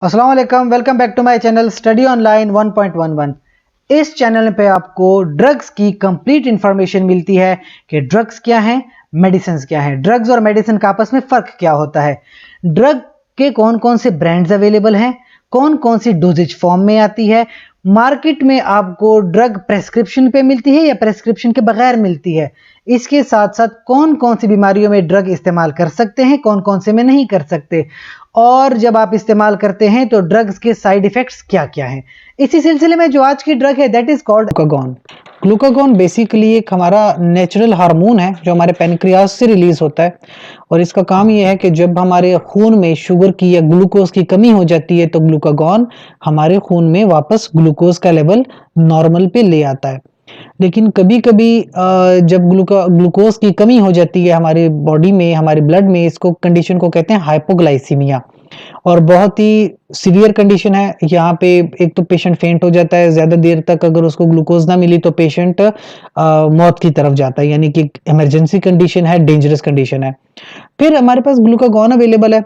अस्सलाम वालेकुम, welcome back to my channel study online 1.11। इस चैनल पे आपको ड्रग्स की कंप्लीट इंफॉर्मेशन मिलती है कि ड्रग्स क्या हैं, मेडिसिन क्या हैं, ड्रग्स और मेडिसिन का आपस में फ़र्क क्या होता है, ड्रग के कौन कौन से ब्रांड्स अवेलेबल हैं, कौन कौन सी डोजेज फॉर्म में आती है, मार्केट में आपको ड्रग प्रेस्क्रिप्शन पे मिलती है या प्रेस्क्रिप्शन के बगैर मिलती है, इसके साथ साथ कौन कौन सी बीमारियों में ड्रग इस्तेमाल कर सकते हैं, कौन कौन से में नहीं कर सकते, और जब आप इस्तेमाल करते हैं तो ड्रग्स के साइड इफेक्ट्स क्या क्या हैं। इसी सिलसिले में जो आज की ड्रग है that is called glucagon. Glucagon basically एक हमारा नेचुरल हार्मोन है जो हमारे पैनक्रियास से रिलीज होता है और इसका काम ये है कि जब हमारे खून में शुगर की या ग्लूकोज की कमी हो जाती है तो ग्लूकागॉन हमारे खून में वापस ग्लूकोज का लेवल नॉर्मल पे ले आता है। लेकिन कभी-कभी जब ग्लूकोज की कमी हो जाती है हमारी बॉडी में, हमारे ब्लड में, इसको कंडीशन को कहते हैं हाइपोग्लाइसीमिया और बहुत ही सीवियर कंडीशन है। यहाँ पे एक तो पेशेंट फेंट हो जाता है, ज़्यादा देर तक अगर उसको ग्लूकोज ना मिली तो पेशेंट मौत की तरफ जाता है, यानी कि इमरजेंसी कंडीशन है, डेंजरस कंडीशन है। फिर हमारे पास ग्लूकागॉन अवेलेबल है।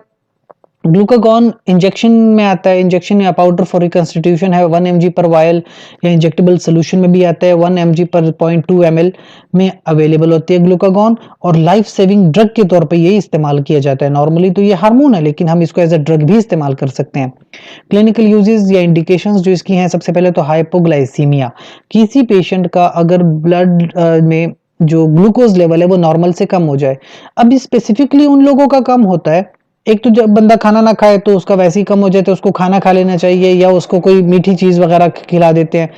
ग्लूकागॉन इंजेक्शन में आता है, इंजेक्शन या पाउडर फॉर रिकंस्टिट्यूशन है 1 mg पर वायल या इंजेक्टेबल सोल्यूशन में भी आता है 1 mg पर 0.2 ml में अवेलेबल होती है ग्लूकागॉन और लाइफ सेविंग ड्रग के तौर पे ये इस्तेमाल किया जाता है। नॉर्मली तो ये हार्मोन है लेकिन हम इसको एज अ ड्रग भी इस्तेमाल कर सकते हैं। क्लिनिकल यूजेस या इंडिकेशंस जो इसकी हैं, सबसे पहले तो हाइपोग्लाइसीमिया, किसी पेशेंट का अगर ब्लड में जो ग्लूकोज लेवल है वो नॉर्मल से कम हो जाए। अब स्पेसिफिकली उन लोगों का कम होता है, एक तो जब बंदा खाना ना खाए तो उसका वैसे ही कम हो जाए तो उसको खाना खा लेना चाहिए या उसको कोई मीठी चीज वगैरह खिला देते हैं।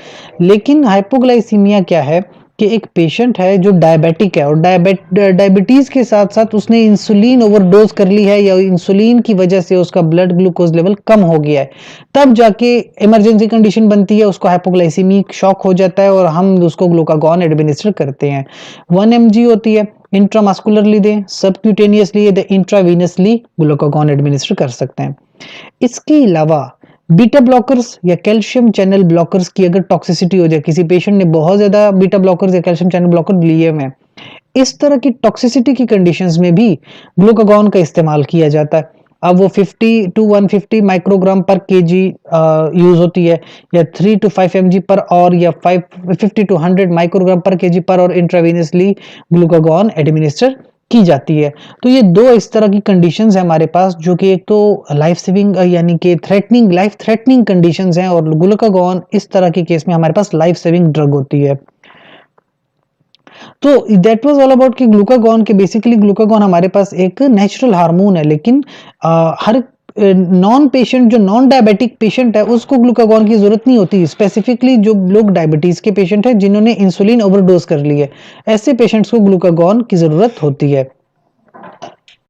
लेकिन हाइपोग्लाइसीमिया क्या है कि एक पेशेंट है जो डायबिटिक है और डायबिटीज के साथ साथ उसने इंसुलिन ओवरडोज कर ली है या इंसुलिन की वजह से उसका ब्लड ग्लूकोज लेवल कम हो गया है, तब जाके इमरजेंसी कंडीशन बनती है, उसको हाइपोग्लाइसीमिक शॉक हो जाता है और हम उसको ग्लूकागॉन एडमिनिस्टर करते हैं। 1 mg होती है, इंट्रामस्कुलरली दें, सबक्यूटेनियसली या इंट्रावीनसली ग्लूकागॉन एडमिनिस्टर कर सकते हैं। इसके अलावा बीटा ब्लॉकर्स या कैल्शियम चैनल ब्लॉकर्स की अगर टॉक्सिसिटी हो जाए, किसी पेशेंट ने बहुत ज्यादा बीटा ब्लॉकर्स या कैल्शियम चैनल ब्लॉकर लिए हुए हैं, इस तरह की टॉक्सिसिटी की कंडीशंस में भी ग्लूकागॉन का इस्तेमाल किया जाता है। अब वो 50 टू 150 माइक्रोग्राम पर केजी यूज होती है या 3 टू 5 mg पर और या 50 टू 100 माइक्रोग्राम पर केजी पर और इंट्रावेनसली ग्लूकागॉन एडमिनिस्टर की जाती है। तो ये दो इस तरह की कंडीशंस है हमारे पास जो कि एक तो लाइफ सेविंग यानी कि थ्रेटनिंग लाइफ थ्रेटनिंग कंडीशंस हैं और ग्लूकागॉन इस तरह के केस में हमारे पास लाइफ सेविंग ड्रग होती है। तो दैट वाज ऑल अबाउट कि ग्लूकागॉन के बेसिकली ग्लूकागॉन हमारे पास एक नेचुरल हार्मोन है लेकिन हर नॉन पेशेंट जो नॉन डायबिटिक पेशेंट है उसको ग्लूकागॉन की जरूरत नहीं होती। स्पेसिफिकली जो लोग डायबिटीज के पेशेंट हैं जिन्होंने इंसुलिन ओवरडोज कर ली है, ऐसे पेशेंट्स को ग्लूकागॉन की जरूरत होती है।